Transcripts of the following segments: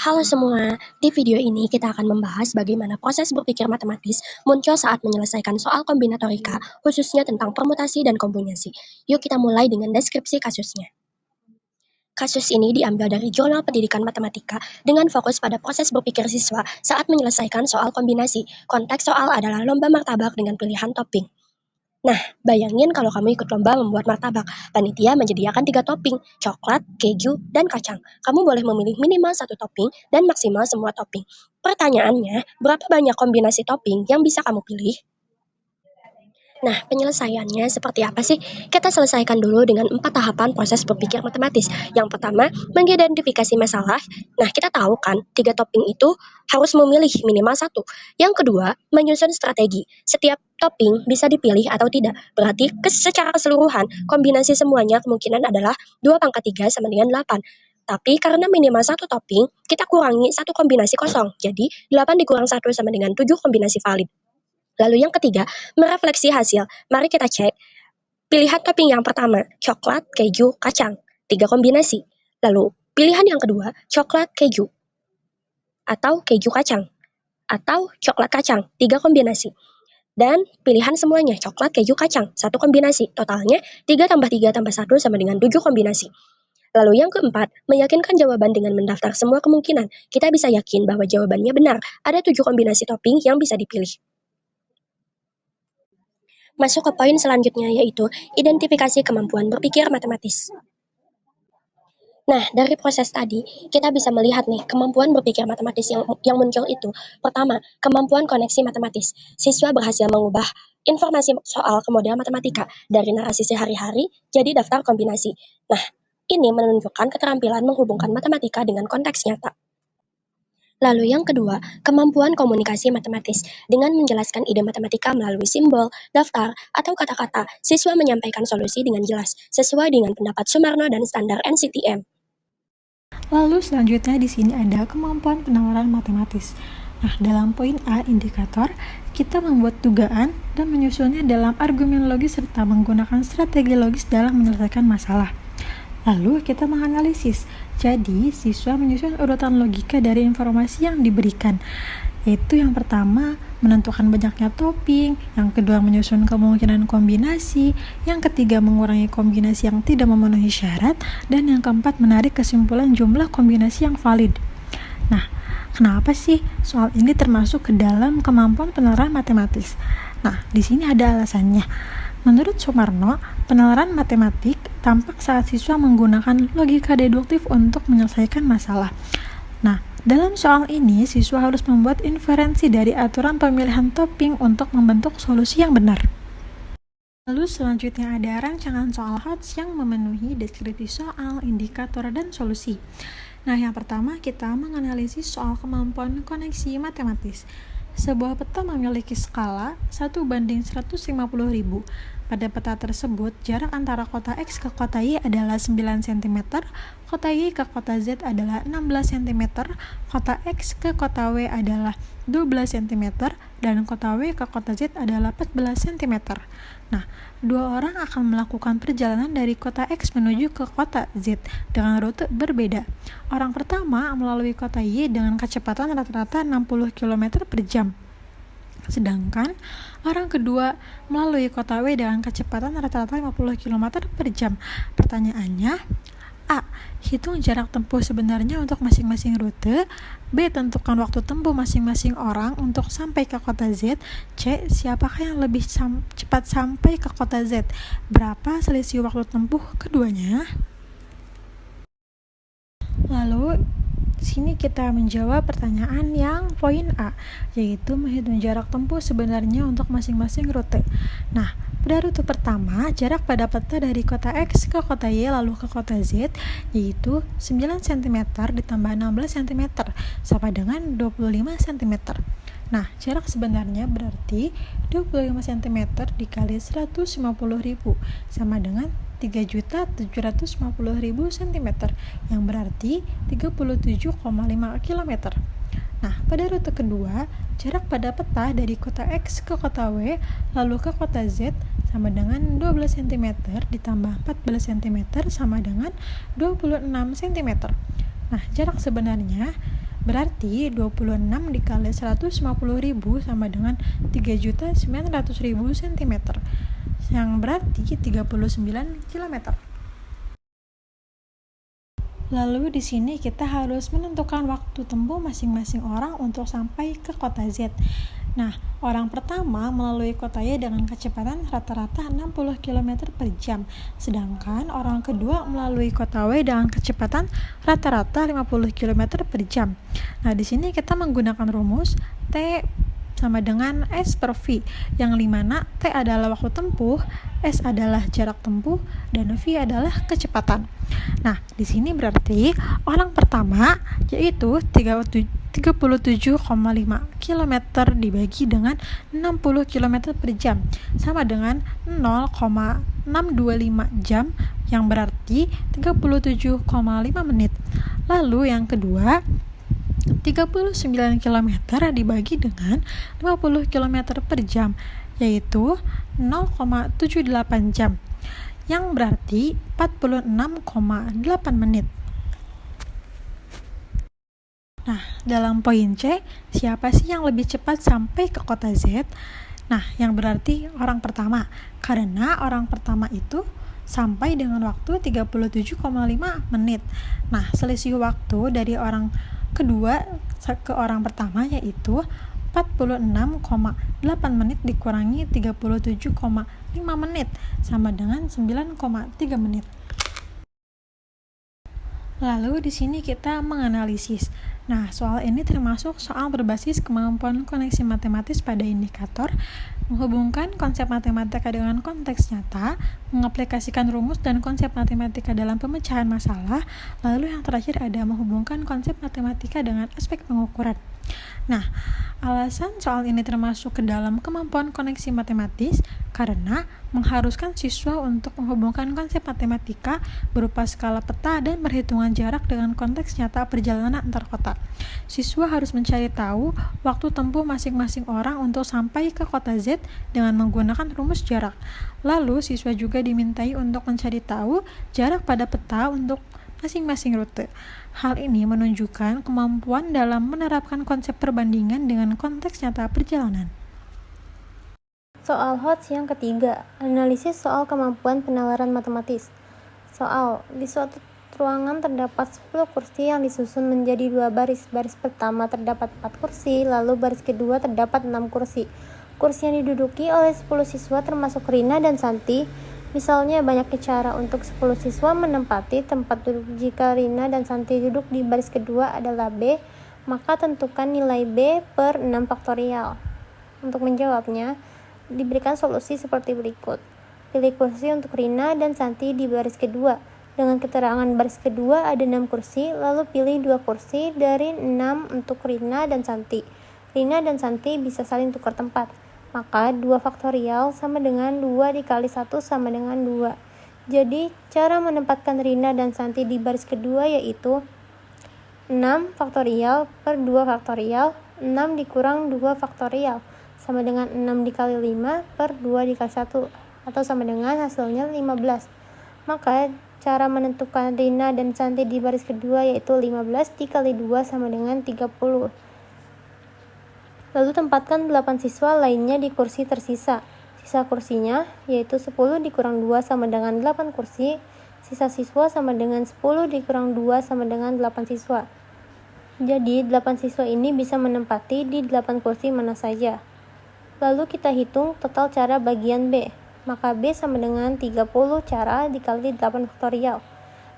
Halo semua, di video ini kita akan membahas bagaimana proses berpikir matematis muncul saat menyelesaikan soal kombinatorika, khususnya tentang permutasi dan kombinasi. Yuk kita mulai dengan deskripsi kasusnya. Kasus ini diambil dari Jurnal Pendidikan Matematika dengan fokus pada proses berpikir siswa saat menyelesaikan soal kombinasi. Konteks soal adalah lomba martabak dengan pilihan topping. Nah, bayangin kalau kamu ikut lomba membuat martabak. Panitia menyediakan 3 topping, coklat, keju, dan kacang. Kamu boleh memilih minimal 1 topping dan maksimal semua topping. Pertanyaannya, berapa banyak kombinasi topping yang bisa kamu pilih? Nah, penyelesaiannya seperti apa sih? Kita selesaikan dulu dengan 4 tahapan proses berpikir matematis. Yang pertama, mengidentifikasi masalah. Nah, kita tahu kan, 3 topping itu harus memilih minimal 1. Yang kedua, menyusun strategi. Setiap topping bisa dipilih atau tidak. Berarti secara keseluruhan, kombinasi semuanya kemungkinan adalah 2 pangkat 3 sama dengan 8. Tapi karena minimal 1 topping, kita kurangi 1 kombinasi kosong. Jadi, 8 dikurang 1 sama dengan 7 kombinasi valid. Lalu yang ketiga, merefleksi hasil. Mari kita cek. Pilihan topping yang pertama, coklat, keju, kacang. 3 kombinasi. Lalu, pilihan yang kedua, coklat, keju. Atau keju kacang. Atau coklat kacang. 3 kombinasi. Dan pilihan semuanya, coklat, keju, kacang. 1 kombinasi. Totalnya, 3 tambah 3 tambah 1 sama dengan 7 kombinasi. Lalu yang keempat, meyakinkan jawaban dengan mendaftar semua kemungkinan. Kita bisa yakin bahwa jawabannya benar. Ada 7 kombinasi topping yang bisa dipilih. Masuk ke poin selanjutnya, yaitu identifikasi kemampuan berpikir matematis. Nah, dari proses tadi, kita bisa melihat nih, kemampuan berpikir matematis yang muncul itu. Pertama, kemampuan koneksi matematis. Siswa berhasil mengubah informasi soal ke model matematika dari narasi sehari-hari jadi daftar kombinasi. Nah, ini menunjukkan keterampilan menghubungkan matematika dengan konteks nyata. Lalu yang kedua, kemampuan komunikasi matematis. Dengan menjelaskan ide matematika melalui simbol, daftar, atau kata-kata, siswa menyampaikan solusi dengan jelas, sesuai dengan pendapat Sumarno dan standar NCTM. Lalu selanjutnya di sini ada kemampuan penalaran matematis. Nah, dalam poin A, indikator, kita membuat dugaan dan menyusunnya dalam argumen logis serta menggunakan strategi logis dalam menyelesaikan masalah. Lalu kita menganalisis. Jadi, siswa menyusun urutan logika dari informasi yang diberikan. Yaitu yang pertama, menentukan banyaknya topping, yang kedua menyusun kemungkinan kombinasi, yang ketiga mengurangi kombinasi yang tidak memenuhi syarat, dan yang keempat menarik kesimpulan jumlah kombinasi yang valid. Nah, kenapa sih soal ini termasuk ke dalam kemampuan penalaran matematis? Nah, di sini ada alasannya. Menurut Sumarno, penalaran matematik tampak saat siswa menggunakan logika deduktif untuk menyelesaikan masalah. Nah, dalam soal ini, siswa harus membuat inferensi dari aturan pemilihan topping untuk membentuk solusi yang benar. Lalu selanjutnya ada rancangan soal HOTS yang memenuhi deskripsi soal, indikator, dan solusi. Nah, yang pertama kita menganalisis soal kemampuan koneksi matematis. Sebuah peta memiliki skala 1:150.000. Pada peta tersebut, jarak antara kota X ke kota Y adalah 9 cm, kota Y ke kota Z adalah 16 cm, kota X ke kota W adalah 12 cm, dan kota W ke kota Z adalah 14 cm. Nah, dua orang akan melakukan perjalanan dari kota X menuju ke kota Z dengan rute berbeda. Orang pertama melalui kota Y dengan kecepatan rata-rata 60 km per jam. Sedangkan orang kedua melalui kota W dengan kecepatan rata-rata 50 km per jam. Pertanyaannya, A. Hitung jarak tempuh sebenarnya untuk masing-masing rute. B. Tentukan waktu tempuh masing-masing orang untuk sampai ke kota Z. C. Siapakah yang lebih cepat sampai ke kota Z? Berapa selisih waktu tempuh keduanya? Lalu sini kita menjawab pertanyaan yang poin A, yaitu menghitung jarak tempuh sebenarnya untuk masing-masing rute. Nah, pada rute pertama, jarak pada peta dari kota X ke kota Y lalu ke kota Z, yaitu 9 cm ditambah 16 cm, sama dengan 25 cm. Nah, jarak sebenarnya berarti 25 cm dikali 150.000 sama dengan 3.750.000 cm, yang berarti 37,5 km. Nah, pada rute kedua, jarak pada peta dari kota X ke kota W lalu ke kota Z sama dengan 12 cm ditambah 14 cm sama dengan 26 cm. Nah, jarak sebenarnya Berarti 26 dikali 150.000 sama dengan 3.900.000 cm, yang berarti 39 km. Lalu di sini kita harus menentukan waktu tempuh masing-masing orang untuk sampai ke kota Z. Nah, orang pertama melalui kota Y dengan kecepatan rata-rata 60 km per jam, sedangkan orang kedua melalui kota W dengan kecepatan rata-rata 50 km per jam. Nah, di sini kita menggunakan rumus T sama dengan S per V, yang dimana T adalah waktu tempuh, S adalah jarak tempuh, dan V adalah kecepatan. Nah, di sini berarti orang pertama yaitu 37,5 km dibagi dengan 60 km per jam sama dengan 0,625 jam, yang berarti 37,5 menit. Lalu yang kedua 39 km dibagi dengan 50 km per jam, yaitu 0,78 jam, yang berarti 46,8 menit. Nah, dalam poin C, siapa sih yang lebih cepat sampai ke kota Z? Nah, yang berarti orang pertama, karena orang pertama itu sampai dengan waktu 37,5 menit. Nah, selisih waktu dari orang kedua ke orang pertama yaitu 46,8 menit dikurangi 37,5 menit sama dengan 9,3 menit. Lalu di sini kita menganalisis. Nah, soal ini termasuk soal berbasis kemampuan koneksi matematis pada indikator, menghubungkan konsep matematika dengan konteks nyata, mengaplikasikan rumus dan konsep matematika dalam pemecahan masalah, lalu yang terakhir ada menghubungkan konsep matematika dengan aspek pengukuran. Nah, alasan soal ini termasuk ke dalam kemampuan koneksi matematis karena mengharuskan siswa untuk menghubungkan konsep matematika berupa skala peta dan perhitungan jarak dengan konteks nyata perjalanan antar kota. Siswa harus mencari tahu waktu tempuh masing-masing orang untuk sampai ke kota Z dengan menggunakan rumus jarak. Lalu, siswa juga dimintai untuk mencari tahu jarak pada peta untuk masing-masing rute. Hal ini menunjukkan kemampuan dalam menerapkan konsep perbandingan dengan konteks nyata perjalanan. Soal HOTS yang ketiga, analisis soal kemampuan penalaran matematis. Soal, di suatu ruangan terdapat 10 kursi yang disusun menjadi 2 baris. Baris pertama terdapat 4 kursi, lalu baris kedua terdapat 6 kursi. Kursi yang diduduki oleh 10 siswa termasuk Rina dan Santi. Misalnya, banyaknya cara untuk 10 siswa menempati tempat duduk. Jika Rina dan Santi duduk di baris kedua adalah B, maka tentukan nilai B per 6 faktorial. Untuk menjawabnya, diberikan solusi seperti berikut. Pilih kursi untuk Rina dan Santi di baris kedua. Dengan keterangan baris kedua ada 6 kursi, lalu pilih 2 kursi dari 6 untuk Rina dan Santi. Rina dan Santi bisa saling tukar tempat. Maka 2 faktorial sama dengan 2 dikali 1 sama dengan 2. Jadi, cara menempatkan Rina dan Santi di baris kedua yaitu 6 faktorial per 2 faktorial, 6 dikurang 2 faktorial, sama dengan 6 dikali 5 per 2 dikali 1, atau sama dengan hasilnya 15. Maka, cara menentukan Rina dan Santi di baris kedua yaitu 15 dikali 2 sama dengan 30. Lalu tempatkan 8 siswa lainnya di kursi tersisa. Sisa kursinya yaitu 10 dikurang 2 sama dengan 8 kursi. Sisa siswa sama dengan 10 dikurang 2 sama dengan 8 siswa. Jadi 8 siswa ini bisa menempati di 8 kursi mana saja. Lalu kita hitung total cara bagian B. Maka B sama dengan 30 cara dikali 8 faktorial.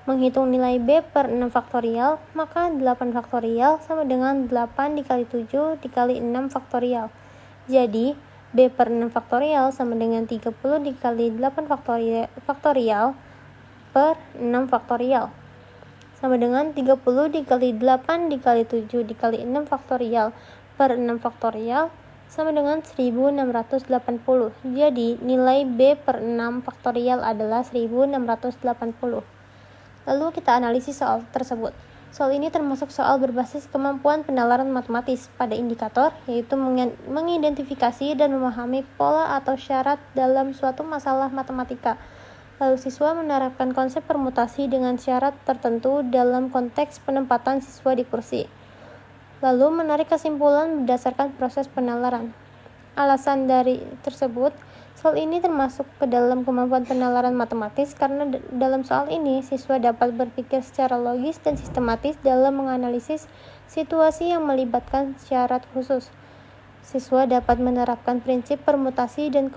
Menghitung nilai B per 6 faktorial, maka 8 faktorial sama dengan 8 dikali 7 dikali 6 faktorial. Jadi, B per 6 faktorial sama dengan 30 dikali 8 faktorial per 6 faktorial. Sama dengan 30 dikali 8 dikali 7 dikali 6 faktorial per 6 faktorial sama dengan 1680. Jadi, nilai B per 6 faktorial adalah 1680. Lalu kita analisis soal tersebut. Soal ini termasuk soal berbasis kemampuan penalaran matematis pada indikator, yaitu mengidentifikasi dan memahami pola atau syarat dalam suatu masalah matematika. Lalu siswa menerapkan konsep permutasi dengan syarat tertentu dalam konteks penempatan siswa di kursi. lalu menarik kesimpulan berdasarkan proses penalaran. Alasan dari tersebut, soal ini termasuk ke dalam kemampuan penalaran matematis karena dalam soal ini siswa dapat berpikir secara logis dan sistematis dalam menganalisis situasi yang melibatkan syarat khusus. Siswa dapat menerapkan prinsip permutasi dan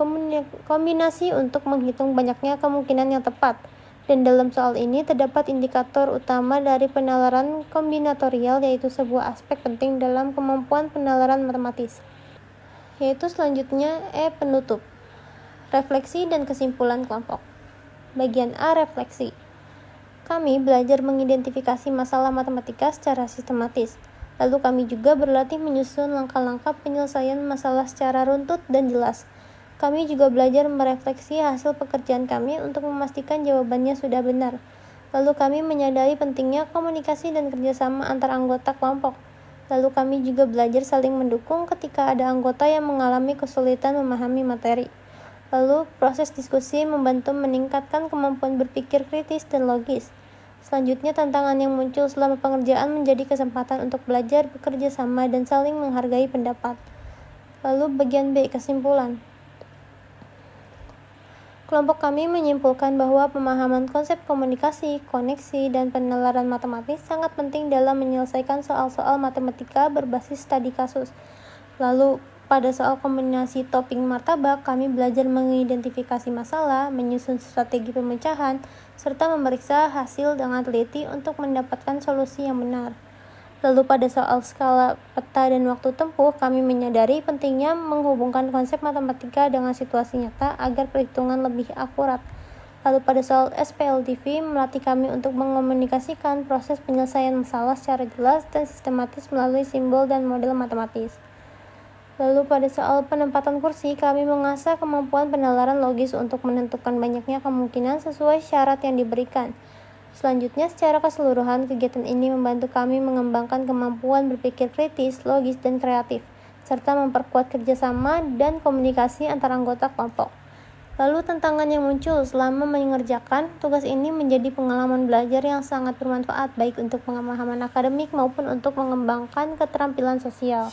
kombinasi untuk menghitung banyaknya kemungkinan yang tepat. Dan dalam soal ini terdapat indikator utama dari penalaran kombinatorial, yaitu sebuah aspek penting dalam kemampuan penalaran matematis. Yaitu selanjutnya penutup. Refleksi dan kesimpulan kelompok. Bagian A, refleksi. Kami belajar mengidentifikasi masalah matematika secara sistematis. Lalu kami juga berlatih menyusun langkah-langkah penyelesaian masalah secara runtut dan jelas. Kami juga belajar merefleksi hasil pekerjaan kami untuk memastikan jawabannya sudah benar. Lalu kami menyadari pentingnya komunikasi dan kerjasama antar anggota kelompok. Lalu kami juga belajar saling mendukung ketika ada anggota yang mengalami kesulitan memahami materi. Lalu proses diskusi membantu meningkatkan kemampuan berpikir kritis dan logis. Selanjutnya, tantangan yang muncul selama pengerjaan menjadi kesempatan untuk belajar bekerja sama dan saling menghargai pendapat. Lalu bagian B, kesimpulan. Kelompok kami menyimpulkan bahwa pemahaman konsep komunikasi, koneksi, dan penalaran matematis sangat penting dalam menyelesaikan soal-soal matematika berbasis studi kasus. Lalu, pada soal kombinasi topping martabak, kami belajar mengidentifikasi masalah, menyusun strategi pemecahan, serta memeriksa hasil dengan teliti untuk mendapatkan solusi yang benar. Lalu pada soal skala peta dan waktu tempuh, kami menyadari pentingnya menghubungkan konsep matematika dengan situasi nyata agar perhitungan lebih akurat. Lalu pada soal SPLTV, melatih kami untuk mengomunikasikan proses penyelesaian masalah secara jelas dan sistematis melalui simbol dan model matematis. Lalu pada soal penempatan kursi, kami mengasah kemampuan penalaran logis untuk menentukan banyaknya kemungkinan sesuai syarat yang diberikan. Selanjutnya, secara keseluruhan, kegiatan ini membantu kami mengembangkan kemampuan berpikir kritis, logis, dan kreatif, serta memperkuat kerjasama dan komunikasi antar anggota kelompok. Lalu tantangan yang muncul selama mengerjakan tugas ini menjadi pengalaman belajar yang sangat bermanfaat baik untuk pemahaman akademik maupun untuk mengembangkan keterampilan sosial.